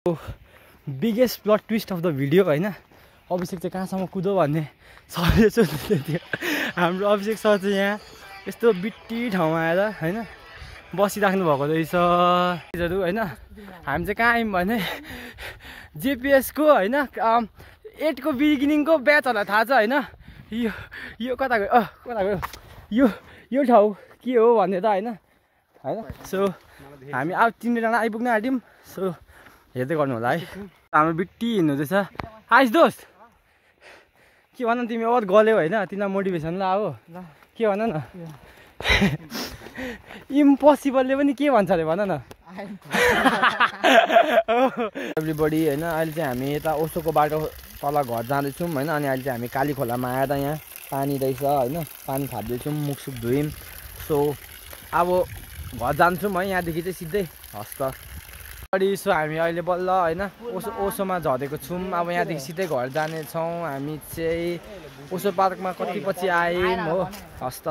Biggest plot twist of the video होइन, अभिषेक चाहिँ कहाँसम्म कुदो भन्ने सरले सोध्दै थियो। हाम्रो अभिषेक सर चाहिँ यहाँ यस्तो बिट्टी ठाउँमा आएर होइन बसिराख्नु भएको रहेछ होइन। हामी चाहिँ कहाँ आयौँ भने जेपिएसको होइन 8 को बिगिनिङको ब्याचहरूलाई थाहा छ होइन। यो कता गयो कता गयो यो ठाउँ के हो भन्ने त होइन। सो हामी अब 3 जना आइपुग्न आँट्यौँ। सो हेर्दै गर्नु होला है। हाम्रो बिट्टी हिँड्नु हुँदैछ। आइस दोस्त के भन तिमी अब गल्यौ होइन, तिमीलाई मोटिभेसन ला हो के भन न। इम्पोसिबलले पनि के भन्छ अरे भन न। एभ्रीबडी होइन, अहिले चाहिँ हामी यता ओसोको बाटो तल घर जाँदैछौँ होइन। अनि अहिले चाहिँ हामी काली खोलामा आएर यहाँ पानी रहेछ होइन, पानी थाप्दैछौँ, मुखसुख धुयौँ। सो अब घर जान्छौँ है, यहाँदेखि चाहिँ सिधै हस्त। सो हामी अहिले बल्ल होइन ओसोमा झरेको छौँ। अब यहाँदेखि सिधै घर जानेछौँ हामी चाहिँ। ओसो पार्कमा कति पछि आयौँ हो हस्त।